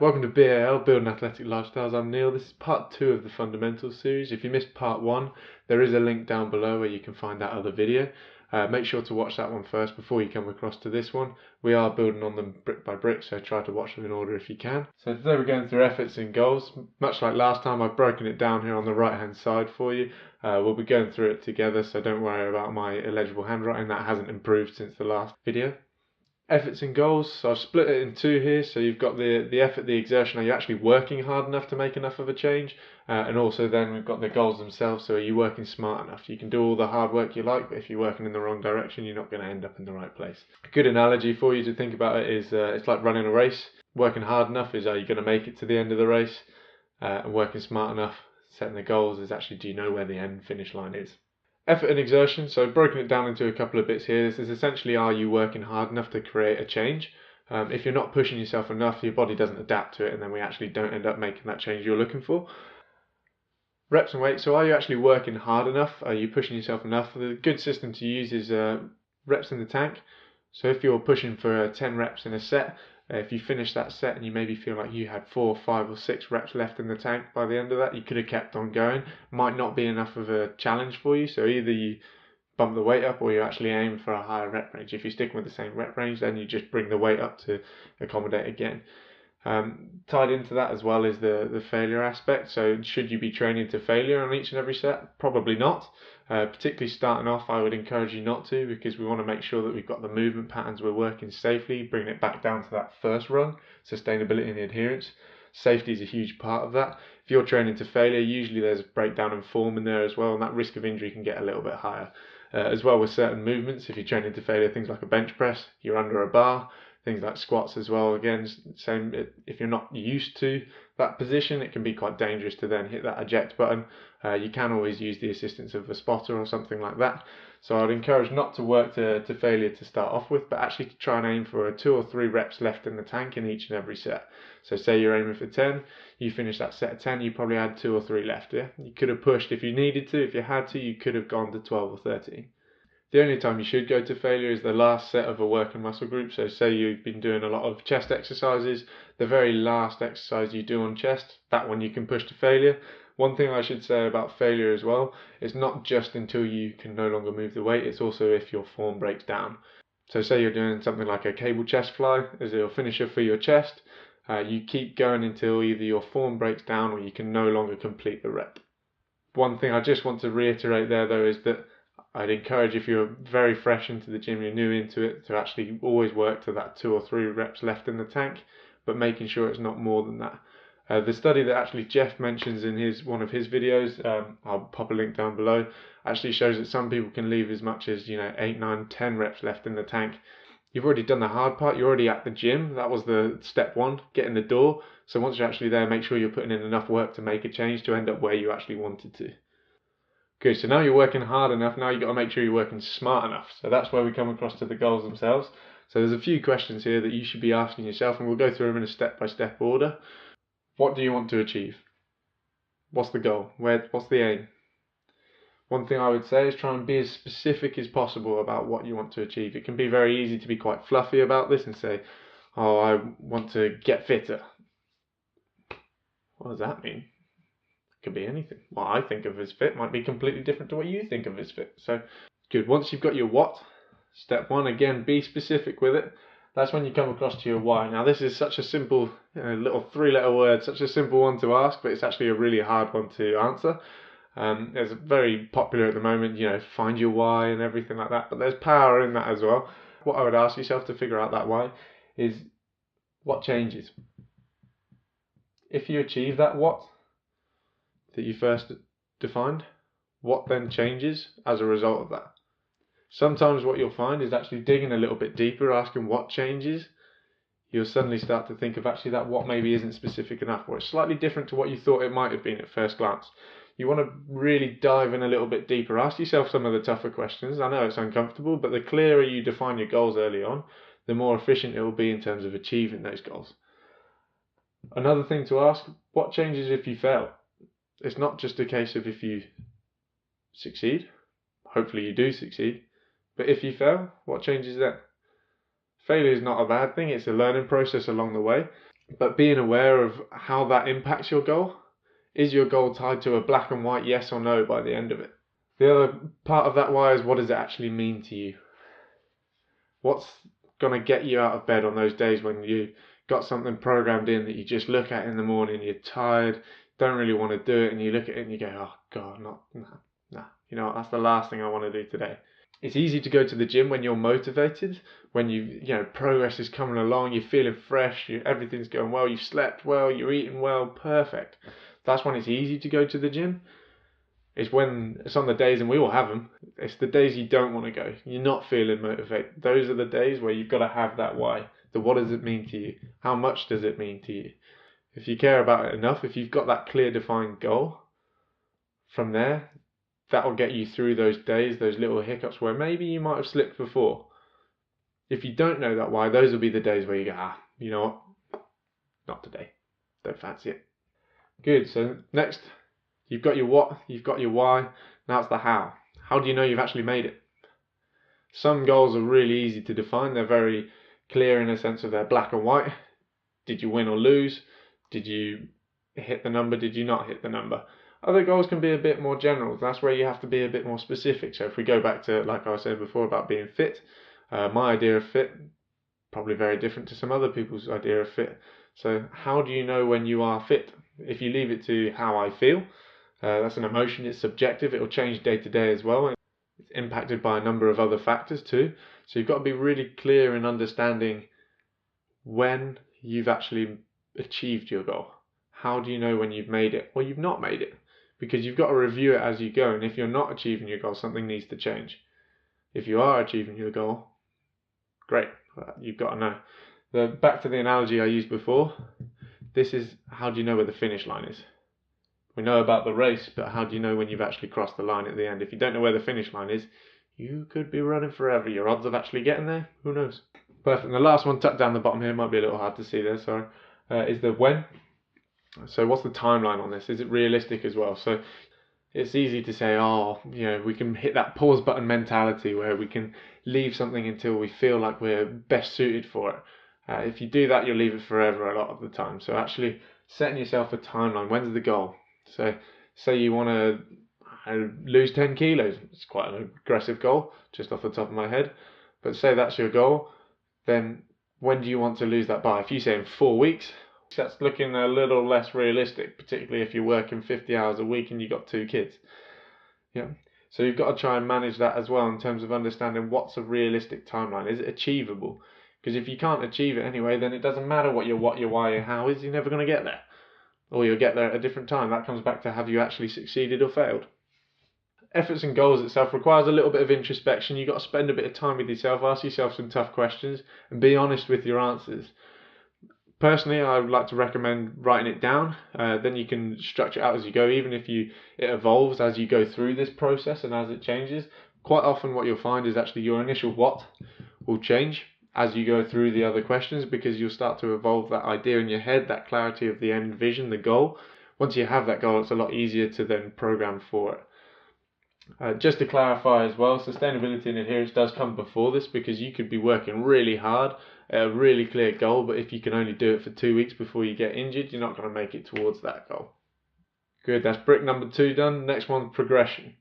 Welcome to B.A.L, Building Athletic Lifestyles. I'm Neil. This is part 2 of the Fundamentals series. If you missed part 1, there is a link down below where you can find that other video. Make sure to watch that one first before you come across to this one. We are building on them brick by brick, so try to watch them in order if you can. So today we're going through efforts and goals. Much like last time, I've broken it down here on the right hand side for you. We'll be going through it together, so don't worry about my illegible handwriting. That hasn't improved since the last video. Efforts and goals, so I've split it in two here. So you've got the effort, the exertion. Are you actually working hard enough to make enough of a change? And also then we've got the goals themselves. So are you working smart enough? You can do all the hard work you like, but if you're working in the wrong direction, you're not going to end up in the right place. A good analogy for you to think about it is it's like running a race. Working hard enough is, are you going to make it to the end of the race? And working smart enough, setting the goals, is actually, do you know where the end finish line is? Effort and exertion, so broken it down into a couple of bits here. This is essentially, are you working hard enough to create a change? If you're not pushing yourself enough, your body doesn't adapt to it, and then we actually don't end up making that change you're looking for. Reps and weight, so are you actually working hard enough? Are you pushing yourself enough? The good system to use is reps in the tank. So if you're pushing for 10 reps in a set, if you finish that set and you maybe feel like you had 4, 5 or 6 reps left in the tank by the end of that, you could have kept on going. Might not be enough of a challenge for you, so either you bump the weight up or you actually aim for a higher rep range. If you're sticking with the same rep range, then you just bring the weight up to accommodate again. Tied into that as well is the failure aspect. So should you be training to failure on each and every set? Probably not. Particularly starting off, I would encourage you not to, because we want to make sure that we've got the movement patterns, we're working safely, bringing it back down to that first rung, sustainability and adherence. Safety is a huge part of that. If you're training to failure, usually there's a breakdown in form in there as well, and that risk of injury can get a little bit higher. As well with certain movements, if you're training to failure, things like a bench press, you're under a bar, things like squats as well. Again, same, if you're not used to that position, it can be quite dangerous to then hit that eject button. You can always use the assistance of a spotter or something like that. So I'd encourage not to work to failure to start off with, but actually to try and aim for 2 or 3 reps left in the tank in each and every set. So say you're aiming for 10, you finish that set of 10, you probably had 2 or 3 left. Yeah, you could have pushed if you needed to. If you had to, you could have gone to 12 or 13. The only time you should go to failure is the last set of a working muscle group. So say you've been doing a lot of chest exercises, the very last exercise you do on chest, that one you can push to failure. One thing I should say about failure as well, it's not just until you can no longer move the weight, it's also if your form breaks down. So say you're doing something like a cable chest fly as your finisher for your chest, you keep going until either your form breaks down or you can no longer complete the rep. One thing I just want to reiterate there though is that I'd encourage, if you're very fresh into the gym, you're new into it, to actually always work to that 2 or 3 reps left in the tank, but making sure it's not more than that. The study that actually Jeff mentions in one of his videos, I'll pop a link down below, actually shows that some people can leave as much as 8, 9, 10 reps left in the tank. You've already done the hard part, you're already at the gym. That was the step 1, get in the door. So once you're actually there, make sure you're putting in enough work to make a change to end up where you actually wanted to. Good, so now you're working hard enough, now you've got to make sure you're working smart enough. So that's where we come across to the goals themselves. So there's a few questions here that you should be asking yourself, and we'll go through them in a step-by-step order. What do you want to achieve? What's the goal? What's the aim? One thing I would say is try and be as specific as possible about what you want to achieve. It can be very easy to be quite fluffy about this and say, oh, I want to get fitter. What does that mean? Could be anything. What I think of as fit might be completely different to what you think of as fit. So good. Once you've got your what, step 1, again, be specific with it. That's when you come across to your why. Now this is such a simple little 3-letter word, such a simple one to ask, but it's actually a really hard one to answer. It's very popular at the moment, find your why and everything like that, but there's power in that as well. What I would ask yourself to figure out that why is, what changes? If you achieve that what that you first defined, what then changes as a result of that? Sometimes what you'll find is actually digging a little bit deeper, asking what changes, you'll suddenly start to think of actually that what maybe isn't specific enough, or it's slightly different to what you thought it might have been at first glance. You want to really dive in a little bit deeper, ask yourself some of the tougher questions. I know it's uncomfortable, but the clearer you define your goals early on, the more efficient it will be in terms of achieving those goals. Another thing to ask, what changes if you fail? It's not just a case of if you succeed, hopefully you do succeed, but if you fail, what changes then? Failure is not a bad thing, it's a learning process along the way. but being aware of how that impacts your goal. Is your goal tied to a black and white yes or no by the end of it? The other part of that why is, what does it actually mean to you? What's going to get you out of bed on those days when you got something programmed in that you just look at in the morning, you're tired, don't really want to do it, and you look at it and you go, oh God, nah. You know what, that's the last thing I want to do today. It's easy to go to the gym when you're motivated, when progress is coming along, you're feeling fresh, everything's going well, you've slept well, you're eating well, perfect. That's when it's easy to go to the gym. It's when it's on the days, and we all have them, it's the days you don't want to go, you're not feeling motivated. Those are the days where you've got to have that why. What does it mean to you? How much does it mean to you? If you care about it enough, if you've got that clear defined goal, from there, that'll get you through those days, those little hiccups where maybe you might have slipped before. If you don't know that why, those will be the days where you go, you know what, not today, don't fancy it. Good, so next, you've got your what, you've got your why, now it's the how. How do you know you've actually made it? Some goals are really easy to define, they're very clear in a sense of they're black and white. Did you win or lose? Did you hit the number? Did you not hit the number? Other goals can be a bit more general. That's where you have to be a bit more specific. So if we go back to, like I was saying before, about being fit, my idea of fit, probably very different to some other people's idea of fit. So how do you know when you are fit? If you leave it to how I feel, that's an emotion, it's subjective, it'll change day to day as well. It's impacted by a number of other factors too. So you've got to be really clear in understanding when you've actually achieved your goal. How do you know when you've made it or you've not made it? Because you've got to review it as you go, and if you're not achieving your goal, something needs to change. If you are achieving your goal, great, you've got to know. Back to the analogy I used before, this is how do you know where the finish line is? We know about the race, but how do you know when you've actually crossed the line at the end? If you don't know where the finish line is, you could be running forever. Your odds of actually getting there, who knows? Perfect. And the last one tucked down the bottom here, might be a little hard to see there, sorry, is the when. So what's the timeline on this? Is it realistic as well? So it's easy to say, we can hit that pause button mentality where we can leave something until we feel like we're best suited for it. If you do that, you'll leave it forever a lot of the time. So actually setting yourself a timeline. When's the goal? So say you want to lose 10 kilos. It's quite an aggressive goal, just off the top of my head. But say that's your goal, then when do you want to lose that by? If you say in 4 weeks, that's looking a little less realistic, particularly if you're working 50 hours a week and you've got 2 kids. Yeah. So you've got to try and manage that as well in terms of understanding what's a realistic timeline. Is it achievable? Because if you can't achieve it anyway, then it doesn't matter what your why, your how is, you're never going to get there. Or you'll get there at a different time. That comes back to have you actually succeeded or failed. Efforts and goals itself requires a little bit of introspection. You've got to spend a bit of time with yourself, ask yourself some tough questions, and be honest with your answers. Personally, I would like to recommend writing it down. Then you can structure it out as you go, even if it evolves as you go through this process and as it changes. Quite often what you'll find is actually your initial what will change as you go through the other questions, because you'll start to evolve that idea in your head, that clarity of the end vision, the goal. Once you have that goal, it's a lot easier to then program for it. Just to clarify as well, sustainability and adherence does come before this, because you could be working really hard, a really clear goal, but if you can only do it for 2 weeks before you get injured, you're not going to make it towards that goal. Good, that's brick number 2 done. Next one, progression.